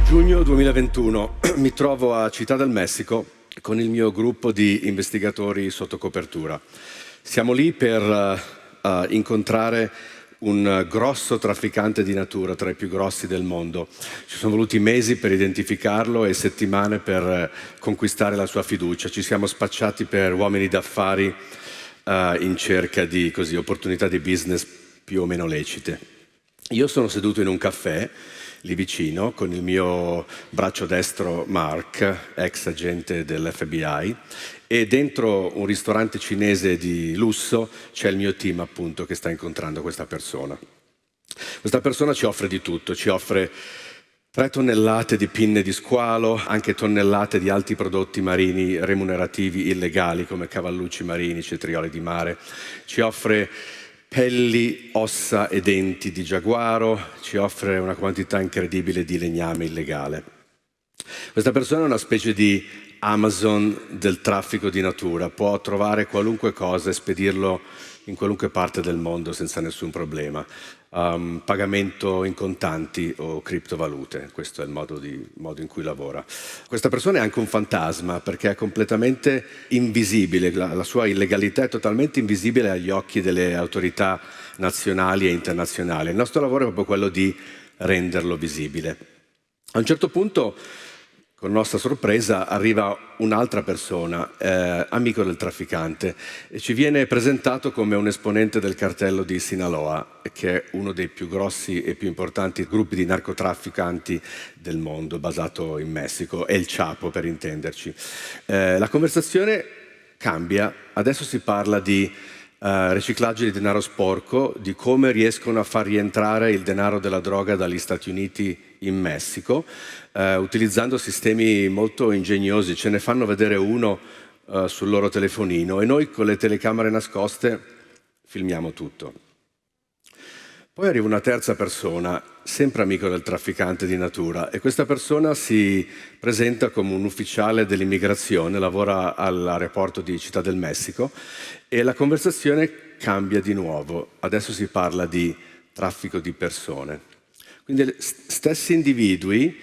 Giugno 2021, mi trovo a Città del Messico con il mio gruppo di investigatori sotto copertura. Siamo lì per incontrare un grosso trafficante di natura, tra i più grossi del mondo. Ci sono voluti mesi per identificarlo e settimane per conquistare la sua fiducia. Ci siamo spacciati per uomini d'affari in cerca di opportunità di business più o meno lecite. Io sono seduto in un caffè lì vicino con il mio braccio destro Mark, ex agente dell'FBI, e dentro un ristorante cinese di lusso c'è il mio team appunto che sta incontrando questa persona. Questa persona ci offre di tutto, ci offre 3 tonnellate di pinne di squalo, anche tonnellate di altri prodotti marini remunerativi illegali come cavallucci marini, cetrioli di mare, ci offre pelli, ossa e denti di giaguaro, ci offre una quantità incredibile di legname illegale. Questa persona è una specie di Amazon del traffico di natura, può trovare qualunque cosa e spedirlo in qualunque parte del mondo senza nessun problema. Pagamento in contanti o criptovalute, questo è il modo in cui lavora. Questa persona è anche un fantasma perché è completamente invisibile, la sua illegalità è totalmente invisibile agli occhi delle autorità nazionali e internazionali. Il nostro lavoro è proprio quello di renderlo visibile. A un certo punto, con nostra sorpresa, arriva un'altra persona, amico del trafficante, e ci viene presentato come un esponente del cartello di Sinaloa, che è uno dei più grossi e più importanti gruppi di narcotrafficanti del mondo, basato in Messico, è il Chapo per intenderci. La conversazione cambia, adesso si parla di riciclaggio di denaro sporco, di come riescono a far rientrare il denaro della droga dagli Stati Uniti in Messico, utilizzando sistemi molto ingegnosi. Ce ne fanno vedere uno sul loro telefonino e noi con le telecamere nascoste filmiamo tutto. Poi arriva una terza persona, sempre amico del trafficante di natura, e questa persona si presenta come un ufficiale dell'immigrazione, lavora all'aeroporto di Città del Messico e la conversazione cambia di nuovo. Adesso si parla di traffico di persone. Quindi stessi individui,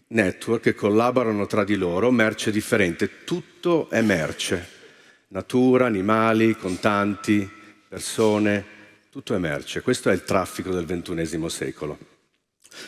network, che collaborano tra di loro, merce differente, tutto è merce. Natura, animali, contanti, persone, tutto è merce. Questo è il traffico del XXI secolo.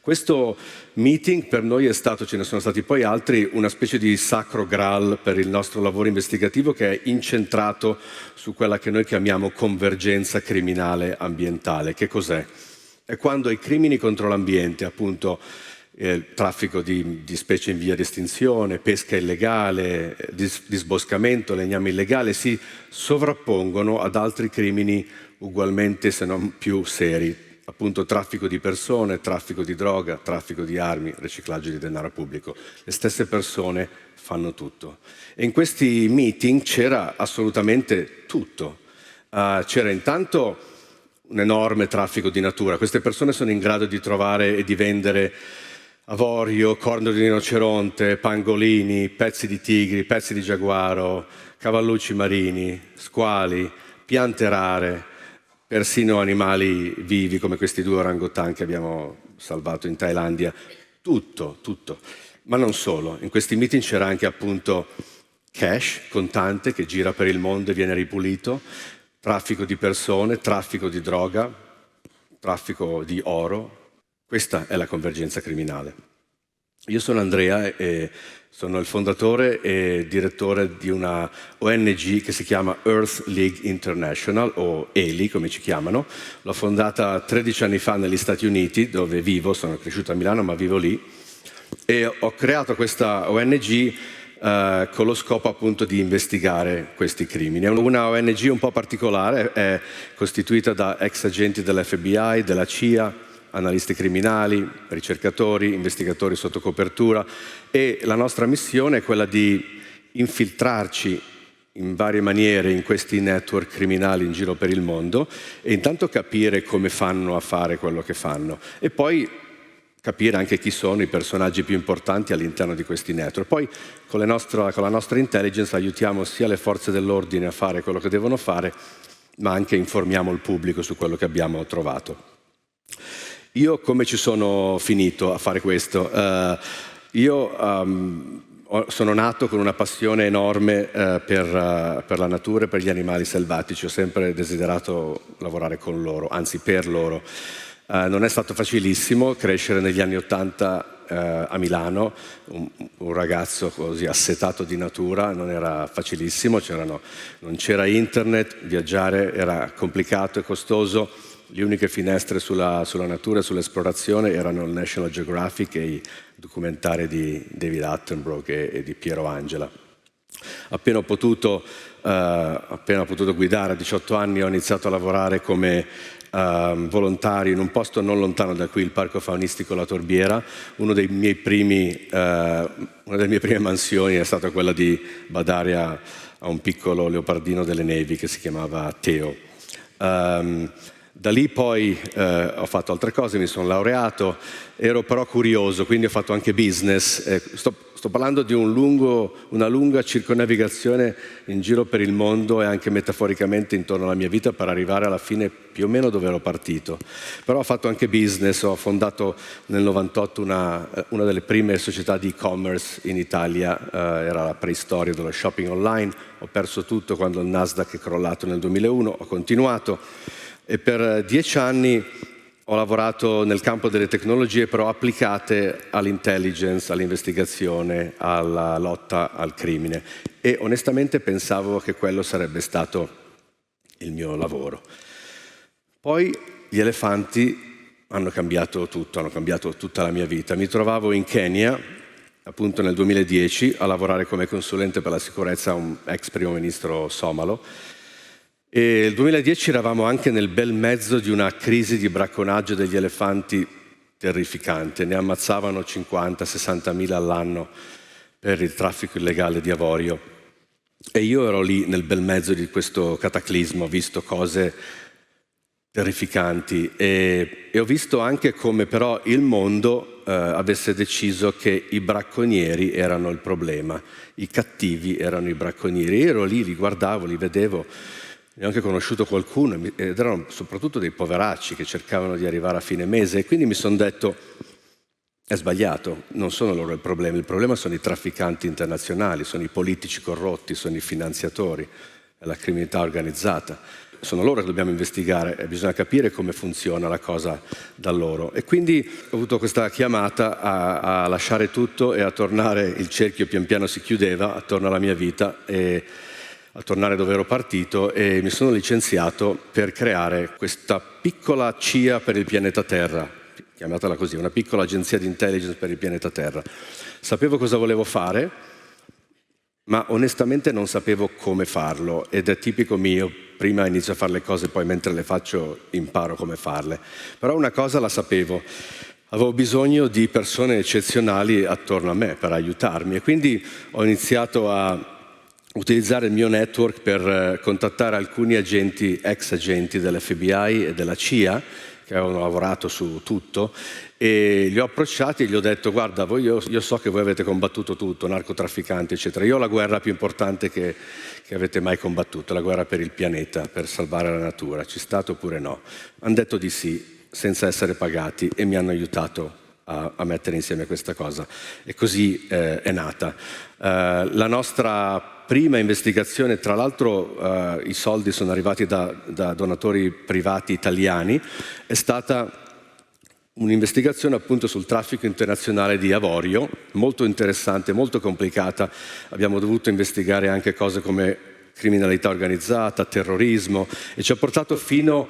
Questo meeting per noi è stato, ce ne sono stati poi altri, una specie di sacro graal per il nostro lavoro investigativo che è incentrato su quella che noi chiamiamo convergenza criminale ambientale. Che cos'è? È quando i crimini contro l'ambiente, appunto traffico di specie in via di estinzione, pesca illegale, disboscamento, legname illegale, si sovrappongono ad altri crimini ugualmente se non più seri, appunto traffico di persone, traffico di droga, traffico di armi, riciclaggio di denaro pubblico. Le stesse persone fanno tutto. E in questi meeting c'era assolutamente tutto. C'era intanto un enorme traffico di natura. Queste persone sono in grado di trovare e di vendere avorio, corno di rinoceronte, pangolini, pezzi di tigri, pezzi di giaguaro, cavallucci marini, squali, piante rare, persino animali vivi come questi 2 orangotan che abbiamo salvato in Thailandia. Tutto, tutto. Ma non solo. In questi meeting c'era anche appunto cash, contante, che gira per il mondo e viene ripulito, traffico di persone, traffico di droga, traffico di oro. Questa è la convergenza criminale. Io sono Andrea e sono il fondatore e direttore di una ONG che si chiama Earth League International, o ELI come ci chiamano. L'ho fondata 13 anni fa negli Stati Uniti, dove vivo, sono cresciuto a Milano ma vivo lì, e ho creato questa ONG con lo scopo appunto di investigare questi crimini. È una ONG un po' particolare, è costituita da ex agenti dell'FBI, della CIA, analisti criminali, ricercatori, investigatori sotto copertura, e la nostra missione è quella di infiltrarci in varie maniere in questi network criminali in giro per il mondo e intanto capire come fanno a fare quello che fanno e poi capire anche chi sono i personaggi più importanti all'interno di questi network. Poi con la nostra intelligence aiutiamo sia le forze dell'ordine a fare quello che devono fare, ma anche informiamo il pubblico su quello che abbiamo trovato. Io come ci sono finito a fare questo? Io sono nato con una passione enorme per la natura e per gli animali selvatici. Ho sempre desiderato lavorare con loro, anzi per loro. Non è stato facilissimo crescere negli anni '80 a Milano, un ragazzo così assetato di natura, non era facilissimo, non c'era internet, viaggiare era complicato e costoso. Le uniche finestre sulla natura e sull'esplorazione erano il National Geographic e i documentari di David Attenborough e di Piero Angela. Appena ho potuto guidare a 18 anni, ho iniziato a lavorare come volontario in un posto non lontano da qui, il Parco Faunistico La Torbiera. Una delle mie prime mansioni è stata quella di badare a un piccolo leopardino delle nevi che si chiamava Teo. Da lì poi ho fatto altre cose, mi sono laureato, ero però curioso, quindi ho fatto anche business. Sto parlando di una lunga circonnavigazione in giro per il mondo e anche metaforicamente intorno alla mia vita per arrivare alla fine più o meno dove ero partito. Però ho fatto anche business, ho fondato nel 98 una delle prime società di e-commerce in Italia, era la preistoria dello shopping online, ho perso tutto quando il Nasdaq è crollato nel 2001, ho continuato. E per 10 anni ho lavorato nel campo delle tecnologie, però applicate all'intelligence, all'investigazione, alla lotta al crimine. E onestamente pensavo che quello sarebbe stato il mio lavoro. Poi gli elefanti hanno cambiato tutto, hanno cambiato tutta la mia vita. Mi trovavo in Kenya, appunto nel 2010, a lavorare come consulente per la sicurezza a un ex primo ministro somalo. E nel 2010 eravamo anche nel bel mezzo di una crisi di bracconaggio degli elefanti terrificante. Ne ammazzavano 50-60 mila all'anno per il traffico illegale di avorio. E io ero lì nel bel mezzo di questo cataclisma, ho visto cose terrificanti e ho visto anche come però il mondo avesse deciso che i bracconieri erano il problema, i cattivi erano i bracconieri. Io ero lì, li guardavo, li vedevo. Ne ho anche conosciuto qualcuno, ed erano soprattutto dei poveracci che cercavano di arrivare a fine mese e quindi mi sono detto, è sbagliato, non sono loro il problema sono i trafficanti internazionali, sono i politici corrotti, sono i finanziatori, è la criminalità organizzata. Sono loro che dobbiamo investigare e bisogna capire come funziona la cosa da loro. E quindi ho avuto questa chiamata a lasciare tutto e a tornare, il cerchio pian piano si chiudeva attorno alla mia vita e a tornare dove ero partito e mi sono licenziato per creare questa piccola CIA per il pianeta Terra, chiamatela così, una piccola agenzia di intelligence per il pianeta Terra. Sapevo cosa volevo fare, ma onestamente non sapevo come farlo ed è tipico mio, prima inizio a fare le cose, poi mentre le faccio imparo come farle. Però una cosa la sapevo, avevo bisogno di persone eccezionali attorno a me per aiutarmi e quindi ho iniziato a utilizzare il mio network per contattare alcuni agenti, ex agenti dell'FBI e della CIA che avevano lavorato su tutto e li ho approcciati e gli ho detto guarda, io so che voi avete combattuto tutto, narcotrafficanti eccetera, io ho la guerra più importante che avete mai combattuto, la guerra per il pianeta, per salvare la natura, ci state oppure no? Hanno detto di sì, senza essere pagati e mi hanno aiutato a mettere insieme questa cosa e così è nata. La nostra prima investigazione, tra l'altro i soldi sono arrivati da donatori privati italiani, è stata un'investigazione appunto sul traffico internazionale di avorio, molto interessante, molto complicata. Abbiamo dovuto investigare anche cose come criminalità organizzata, terrorismo e ci ha portato fino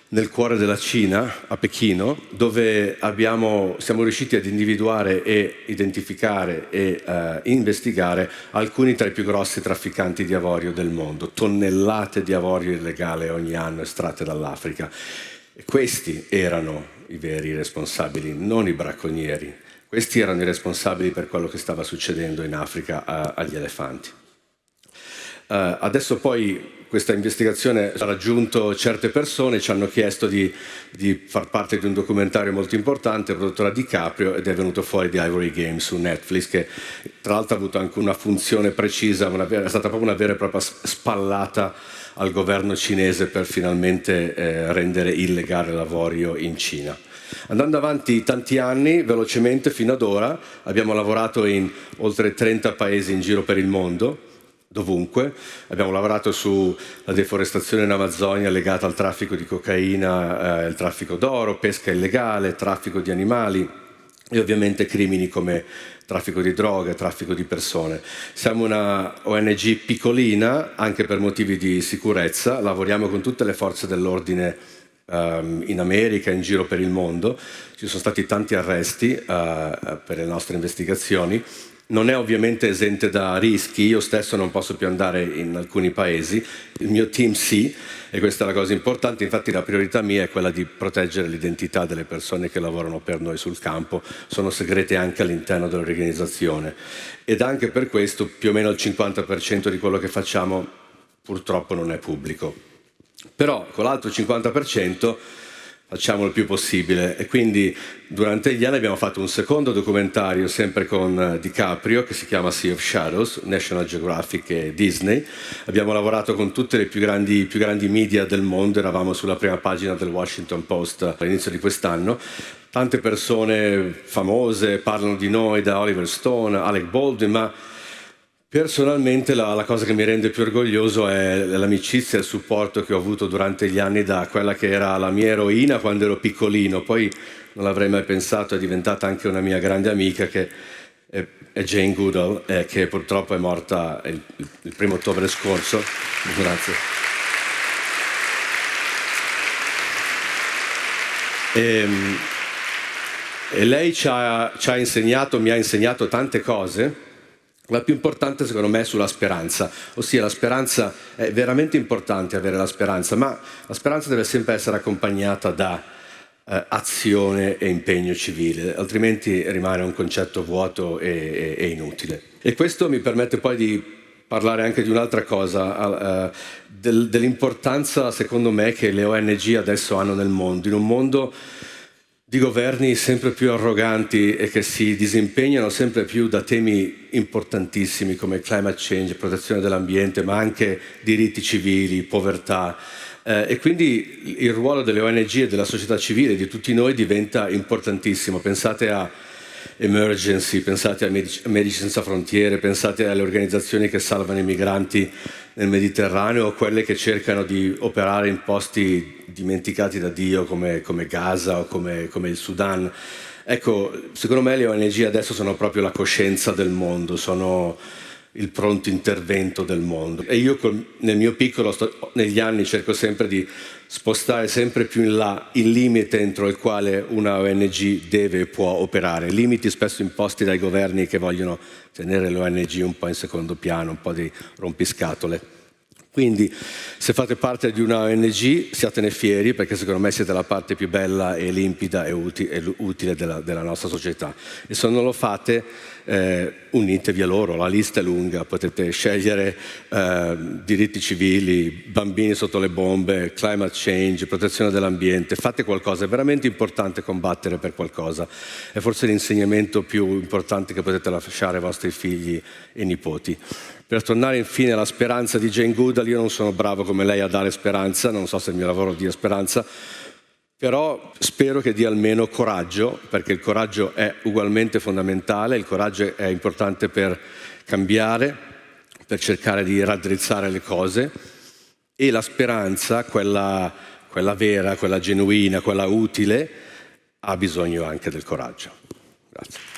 nel cuore della Cina, a Pechino, dove siamo riusciti ad individuare e identificare e investigare alcuni tra i più grossi trafficanti di avorio del mondo, tonnellate di avorio illegale ogni anno estratte dall'Africa. E questi erano i veri responsabili, non i bracconieri. Questi erano i responsabili per quello che stava succedendo in Africa agli elefanti. Adesso poi questa investigazione ha raggiunto certe persone, ci hanno chiesto di far parte di un documentario molto importante prodotto da DiCaprio, ed è venuto fuori di Ivory Games su Netflix, che tra l'altro ha avuto anche una funzione precisa, è stata proprio una vera e propria spallata al governo cinese per finalmente rendere illegale l'avorio in Cina. Andando avanti tanti anni, velocemente fino ad ora, abbiamo lavorato in oltre 30 paesi in giro per il mondo, dovunque. Abbiamo lavorato sulla deforestazione in Amazzonia legata al traffico di cocaina, il traffico d'oro, pesca illegale, traffico di animali e ovviamente crimini come traffico di droghe, traffico di persone. Siamo una ONG piccolina, anche per motivi di sicurezza, lavoriamo con tutte le forze dell'ordine in America, in giro per il mondo. Ci sono stati tanti arresti per le nostre investigazioni. Non è ovviamente esente da rischi, io stesso non posso più andare in alcuni paesi, il mio team sì, e questa è la cosa importante. Infatti la priorità mia è quella di proteggere l'identità delle persone che lavorano per noi sul campo, sono segrete anche all'interno dell'organizzazione, ed anche per questo più o meno il 50% di quello che facciamo purtroppo non è pubblico. Però con l'altro 50% facciamo il più possibile, e quindi durante gli anni abbiamo fatto un secondo documentario sempre con DiCaprio che si chiama Sea of Shadows, National Geographic e Disney. Abbiamo lavorato con tutte le più grandi media del mondo, eravamo sulla prima pagina del Washington Post all'inizio di quest'anno. Tante persone famose parlano di noi, da Oliver Stone, Alec Baldwin, ma personalmente la cosa che mi rende più orgoglioso è l'amicizia e il supporto che ho avuto durante gli anni da quella che era la mia eroina quando ero piccolino, poi non l'avrei mai pensato, è diventata anche una mia grande amica, che è Jane Goodall, che purtroppo è morta il 1° ottobre scorso. Grazie. E lei mi ha insegnato tante cose. La più importante secondo me è sulla speranza, ossia la speranza è veramente importante, avere la speranza, ma la speranza deve sempre essere accompagnata da azione e impegno civile, altrimenti rimane un concetto vuoto e inutile. E questo mi permette poi di parlare anche di un'altra cosa, dell'importanza secondo me che le ONG adesso hanno nel mondo, in un mondo di governi sempre più arroganti e che si disimpegnano sempre più da temi importantissimi come climate change, protezione dell'ambiente, ma anche diritti civili, povertà. E quindi il ruolo delle ONG e della società civile, di tutti noi, diventa importantissimo. Pensate a Emergency, pensate a Medici Senza Frontiere, pensate alle organizzazioni che salvano i migranti nel Mediterraneo, o quelle che cercano di operare in posti dimenticati da Dio come Gaza o come il Sudan. Ecco, secondo me le ONG adesso sono proprio la coscienza del mondo, sono il pronto intervento del mondo. E io nel mio piccolo, negli anni, cerco sempre di spostare sempre più in là il limite entro il quale una ONG deve e può operare, limiti spesso imposti dai governi che vogliono tenere le ONG un po' in secondo piano, un po' di rompiscatole. Quindi se fate parte di una ONG siatene fieri, perché secondo me siete la parte più bella e limpida e utile della nostra società, e se non lo fate unitevi a loro, la lista è lunga, potete scegliere diritti civili, bambini sotto le bombe, climate change, protezione dell'ambiente, fate qualcosa, è veramente importante combattere per qualcosa, è forse l'insegnamento più importante che potete lasciare ai vostri figli e nipoti. Per tornare infine alla speranza di Jane Goodall, io non sono bravo come lei a dare speranza, non so se il mio lavoro dia speranza, però spero che dia almeno coraggio, perché il coraggio è ugualmente fondamentale, il coraggio è importante per cambiare, per cercare di raddrizzare le cose, e la speranza, quella vera, quella genuina, quella utile, ha bisogno anche del coraggio. Grazie.